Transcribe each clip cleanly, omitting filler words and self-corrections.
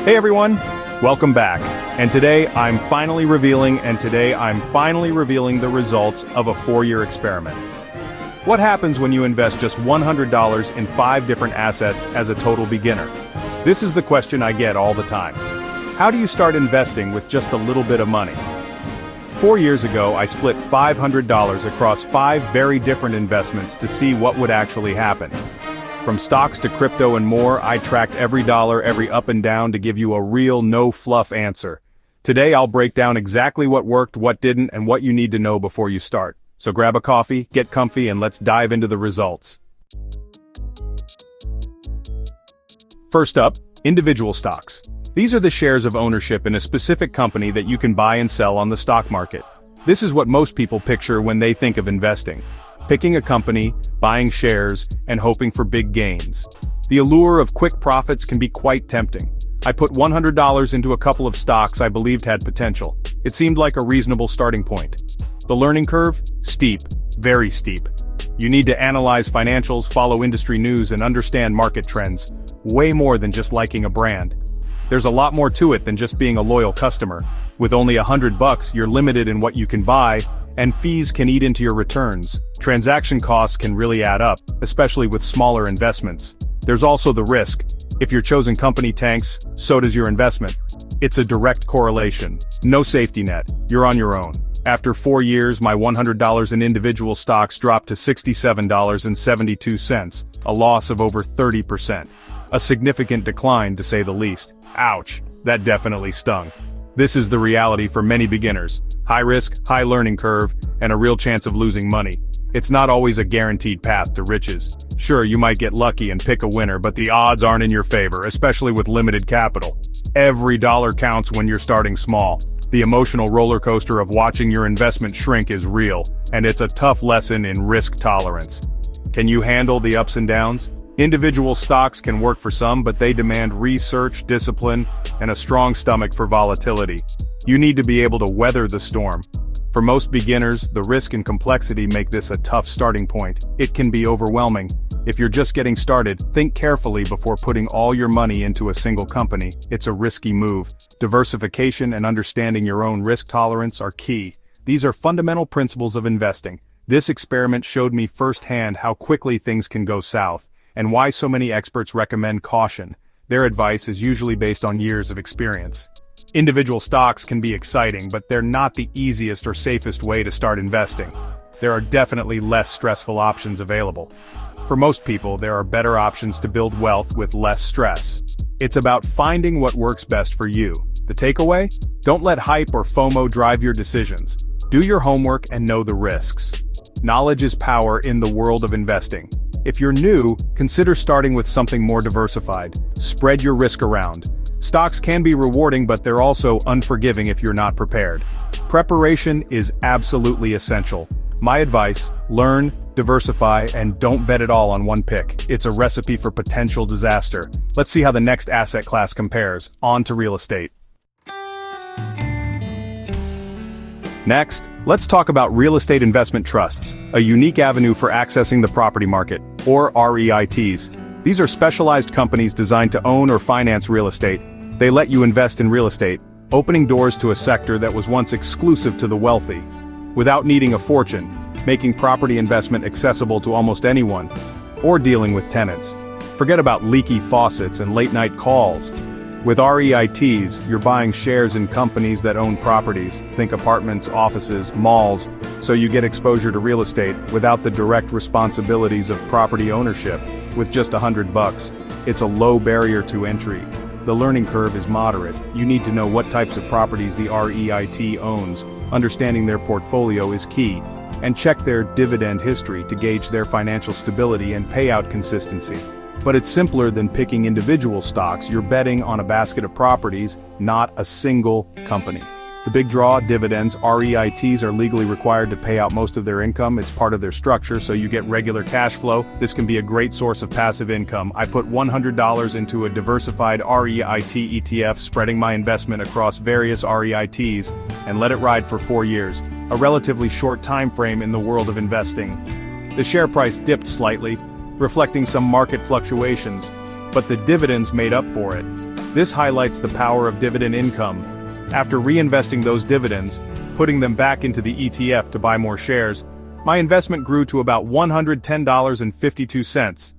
Hey everyone, welcome back. And today I'm finally revealing the results of a 4-year experiment. What happens when you invest just $100 in 5 different assets as a total beginner? This is the question I get all the time. How do you start investing with just a little bit of money? 4 years ago, I split $500 across 5 very different investments to see what would actually happen. From stocks to crypto and more, I tracked every dollar, every up and down to give you a real no-fluff answer. Today I'll break down exactly what worked, what didn't, and what you need to know before you start. So grab a coffee, get comfy, and let's dive into the results. First up, individual stocks. These are the shares of ownership in a specific company that you can buy and sell on the stock market. This is what most people picture when they think of investing. Picking a company, buying shares, and hoping for big gains. The allure of quick profits can be quite tempting. I put $100 into a couple of stocks I believed had potential. It seemed like a reasonable starting point. The learning curve? Steep. Very steep. You need to analyze financials, follow industry news, and understand market trends. Way more than just liking a brand. There's a lot more to it than just being a loyal customer. With only $100, you're limited in what you can buy, and fees can eat into your returns. Transaction costs can really add up, especially with smaller investments. There's also the risk. If your chosen company tanks, so does your investment. It's a direct correlation. No safety net. You're on your own. After 4 years, my $100 in individual stocks dropped to $67.72, a loss of over 30%. A significant decline, to say the least. Ouch, that definitely stung. This is the reality for many beginners. High risk, high learning curve, and a real chance of losing money. It's not always a guaranteed path to riches. Sure, you might get lucky and pick a winner, but the odds aren't in your favor, especially with limited capital. Every dollar counts when you're starting small. The emotional roller coaster of watching your investment shrink is real, and it's a tough lesson in risk tolerance. Can you handle the ups and downs? Individual stocks can work for some, but they demand research, discipline, and a strong stomach for volatility. You need to be able to weather the storm. For most beginners, the risk and complexity make this a tough starting point. It can be overwhelming. If you're just getting started, think carefully before putting all your money into a single company. It's a risky move. Diversification and understanding your own risk tolerance are key. These are fundamental principles of investing. This experiment showed me firsthand how quickly things can go south, and why so many experts recommend caution. Their advice is usually based on years of experience. Individual stocks can be exciting, but they're not the easiest or safest way to start investing. There are definitely less stressful options available. For most people, there are better options to build wealth with less stress. It's about finding what works best for you. The takeaway? Don't let hype or FOMO drive your decisions. Do your homework and know the risks. Knowledge is power in the world of investing. If you're new, consider starting with something more diversified. Spread your risk around. Stocks can be rewarding, but they're also unforgiving if you're not prepared. Preparation is absolutely essential. My advice: learn, diversify, and don't bet it all on one pick. It's a recipe for potential disaster. Let's see how the next asset class compares. On to real estate. Next, let's talk about real estate investment trusts, a unique avenue for accessing the property market, or REITs. These are specialized companies designed to own or finance real estate. They let you invest in real estate, opening doors to a sector that was once exclusive to the wealthy. Without needing a fortune, making property investment accessible to almost anyone, or dealing with tenants. Forget about leaky faucets and late-night calls. With REITs, you're buying shares in companies that own properties, think apartments, offices, malls, so you get exposure to real estate without the direct responsibilities of property ownership. With just $100, it's a low barrier to entry. The learning curve is moderate. You need to know what types of properties the REIT owns. Understanding their portfolio is key. And check their dividend history to gauge their financial stability and payout consistency. But it's simpler than picking individual stocks. You're betting on a basket of properties, not a single company. The big draw: dividends. REITs are legally required to pay out most of their income. It's part of their structure, so you get regular cash flow. This can be a great source of passive income. I put $100 into a diversified REIT ETF, spreading my investment across various REITs, and let it ride for 4 years, a relatively short time frame in the world of investing. The share price dipped slightly, reflecting some market fluctuations, but the dividends made up for it. This highlights the power of dividend income. After reinvesting those dividends, putting them back into the ETF to buy more shares, my investment grew to about $110.52.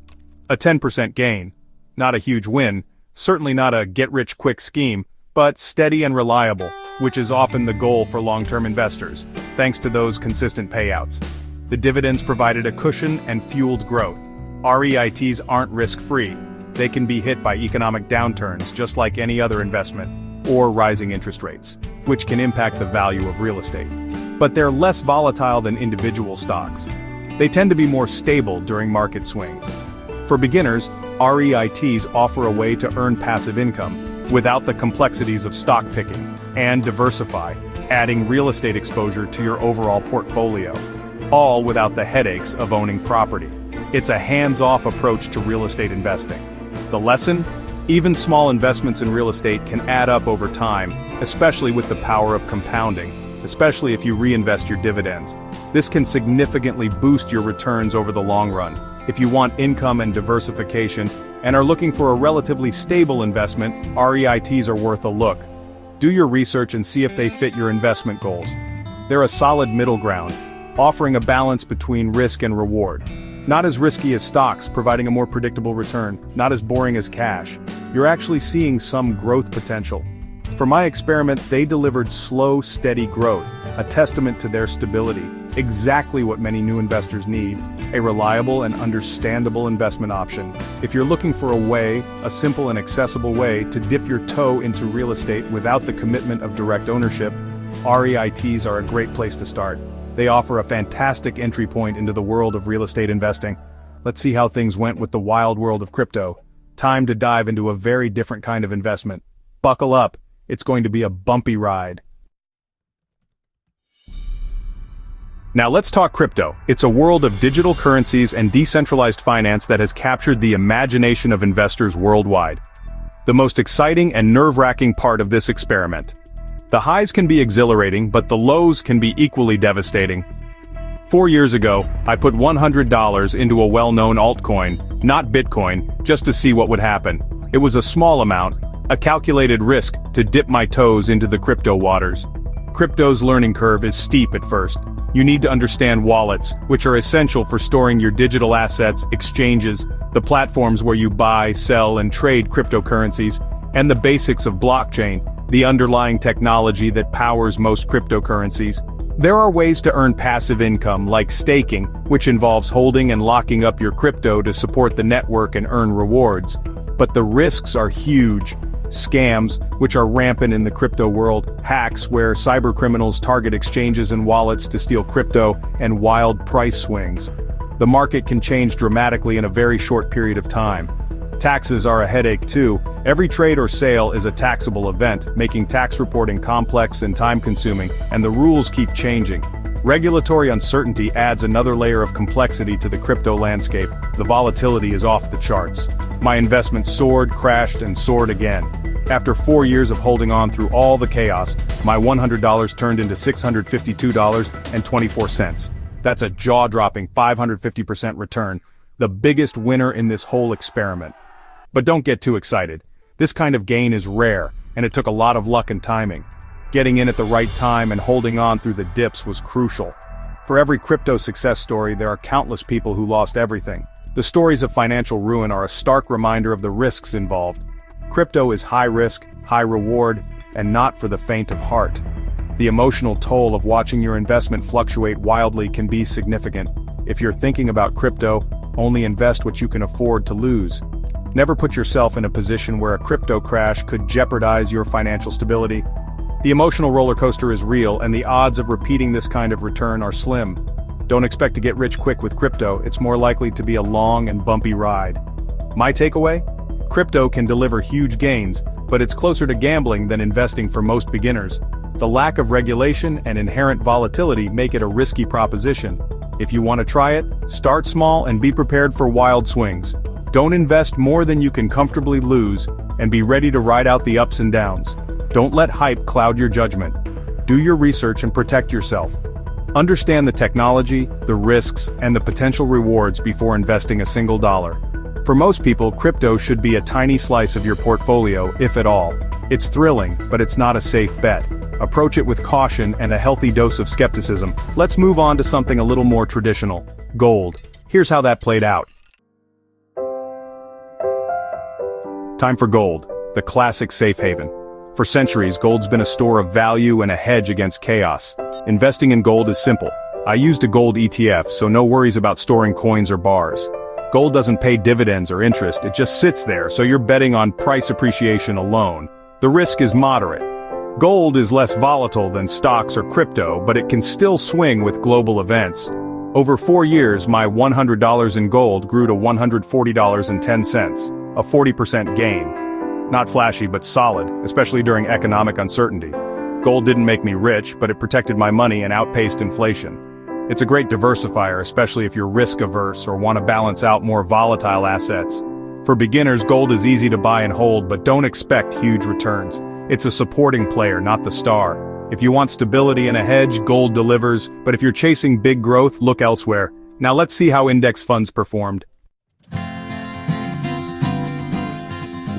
A 10% gain. Not a huge win, certainly not a get-rich-quick scheme, but steady and reliable, which is often the goal for long-term investors, thanks to those consistent payouts. The dividends provided a cushion and fueled growth. REITs aren't risk-free. They can be hit by economic downturns just like any other investment, or rising interest rates, which can impact the value of real estate. But they're less volatile than individual stocks. They tend to be more stable during market swings. For beginners, REITs offer a way to earn passive income, without the complexities of stock picking, and diversify, adding real estate exposure to your overall portfolio, all without the headaches of owning property. It's a hands-off approach to real estate investing. The lesson? Even small investments in real estate can add up over time, especially with the power of compounding, especially if you reinvest your dividends. This can significantly boost your returns over the long run. If you want income and diversification, and are looking for a relatively stable investment, REITs are worth a look. Do your research and see if they fit your investment goals. They're a solid middle ground, offering a balance between risk and reward. Not as risky as stocks, providing a more predictable return, not as boring as cash. You're actually seeing some growth potential. For my experiment, they delivered slow, steady growth, a testament to their stability, exactly what many new investors need, a reliable and understandable investment option. If you're looking for a simple and accessible way to dip your toe into real estate without the commitment of direct ownership, REITs are a great place to start. They offer a fantastic entry point into the world of real estate investing. Let's see how things went with the wild world of crypto. Time to dive into a very different kind of investment. Buckle up, it's going to be a bumpy ride. Now let's talk crypto. It's a world of digital currencies and decentralized finance that has captured the imagination of investors worldwide. The most exciting and nerve-wracking part of this experiment. The highs can be exhilarating, but the lows can be equally devastating. 4 years ago, I put $100 into a well-known altcoin, not Bitcoin, just to see what would happen. It was a small amount, a calculated risk to dip my toes into the crypto waters. Crypto's learning curve is steep at first. You need to understand wallets, which are essential for storing your digital assets, exchanges, the platforms where you buy, sell, and trade cryptocurrencies, and the basics of blockchain, the underlying technology that powers most cryptocurrencies. There are ways to earn passive income like staking, which involves holding and locking up your crypto to support the network and earn rewards. But the risks are huge. Scams, which are rampant in the crypto world, hacks where cybercriminals target exchanges and wallets to steal crypto, and wild price swings. The market can change dramatically in a very short period of time. Taxes are a headache too. Every trade or sale is a taxable event, making tax reporting complex and time-consuming, and the rules keep changing. Regulatory uncertainty adds another layer of complexity to the crypto landscape. The volatility is off the charts. My investment soared, crashed, and soared again. After 4 years of holding on through all the chaos, my $100 turned into $652.24. That's a jaw-dropping 550% return, the biggest winner in this whole experiment. But don't get too excited. This kind of gain is rare, and it took a lot of luck and timing. Getting in at the right time and holding on through the dips was crucial. For every crypto success story, there are countless people who lost everything. The stories of financial ruin are a stark reminder of the risks involved. Crypto is high risk, high reward, and not for the faint of heart. The emotional toll of watching your investment fluctuate wildly can be significant. If you're thinking about crypto, only invest what you can afford to lose. Never put yourself in a position where a crypto crash could jeopardize your financial stability. The emotional roller coaster is real, and the odds of repeating this kind of return are slim. Don't expect to get rich quick with crypto. It's more likely to be a long and bumpy ride. My takeaway? Crypto can deliver huge gains, but it's closer to gambling than investing for most beginners. The lack of regulation and inherent volatility make it a risky proposition. If you want to try it, start small and be prepared for wild swings. Don't invest more than you can comfortably lose, and be ready to ride out the ups and downs. Don't let hype cloud your judgment. Do your research and protect yourself. Understand the technology, the risks, and the potential rewards before investing a single dollar. For most people, crypto should be a tiny slice of your portfolio, if at all. It's thrilling, but it's not a safe bet. Approach it with caution and a healthy dose of skepticism. Let's move on to something a little more traditional. Gold. Here's how that played out. Time for gold, the classic safe haven. For centuries, gold's been a store of value and a hedge against chaos. Investing in gold is simple. I used a gold ETF, so no worries about storing coins or bars. Gold doesn't pay dividends or interest, it just sits there, so you're betting on price appreciation alone. The risk is moderate. Gold is less volatile than stocks or crypto, but it can still swing with global events. Over 4 years, my $100 in gold grew to $140.10, a 40% gain. Not flashy, but solid, especially during economic uncertainty. Gold didn't make me rich, but it protected my money and outpaced inflation. It's a great diversifier, especially if you're risk-averse or want to balance out more volatile assets. For beginners, gold is easy to buy and hold, but don't expect huge returns. It's a supporting player, not the star. If you want stability and a hedge, gold delivers, but if you're chasing big growth, look elsewhere. Now let's see how index funds performed.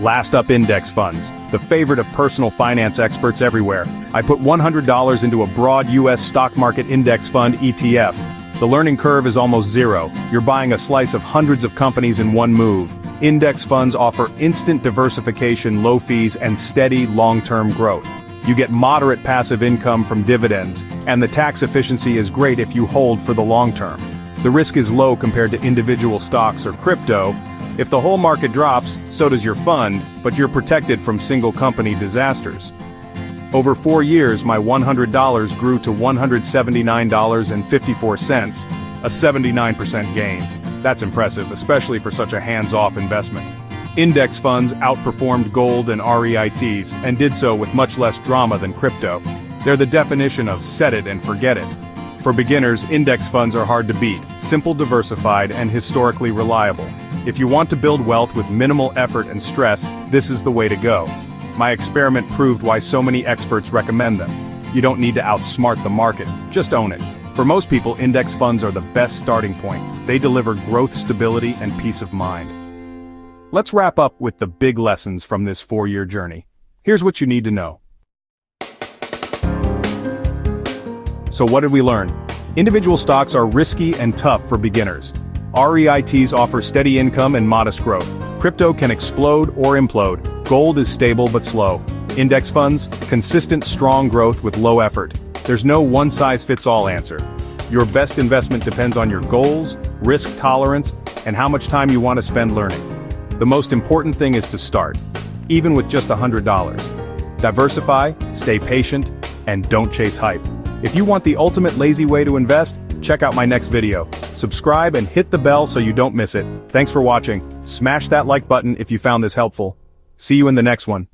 Last up, index funds, the favorite of personal finance experts everywhere. I put $100 into a broad US stock market index fund ETF. The learning curve is almost zero. You're buying a slice of hundreds of companies in one move. Index funds offer instant diversification, low fees, and steady, long-term growth. You get moderate passive income from dividends, and the tax efficiency is great if you hold for the long term. The risk is low compared to individual stocks or crypto. If the whole market drops, so does your fund, but you're protected from single company disasters. Over 4 years, my $100 grew to $179.54, a 79% gain. That's impressive, especially for such a hands-off investment. Index funds outperformed gold and REITs, and did so with much less drama than crypto. They're the definition of set it and forget it. For beginners, index funds are hard to beat, simple, diversified, and historically reliable. If you want to build wealth with minimal effort and stress, this is the way to go. My experiment proved why so many experts recommend them. You don't need to outsmart the market, just own it. For most people, index funds are the best starting point. They deliver growth, stability, and peace of mind. Let's wrap up with the big lessons from this 4-year journey. Here's what you need to know. So what did we learn? Individual stocks are risky and tough for beginners. REITs offer steady income and modest growth. Crypto can explode or implode. Gold is stable but slow. Index funds, consistent, strong growth with low effort. There's no one-size-fits-all answer. Your best investment depends on your goals, risk tolerance, and how much time you want to spend learning. The most important thing is to start, even with just $100. Diversify, stay patient, and don't chase hype. If you want the ultimate lazy way to invest, check out my next video. Subscribe and hit the bell so you don't miss it. Thanks for watching. Smash that like button if you found this helpful. See you in the next one.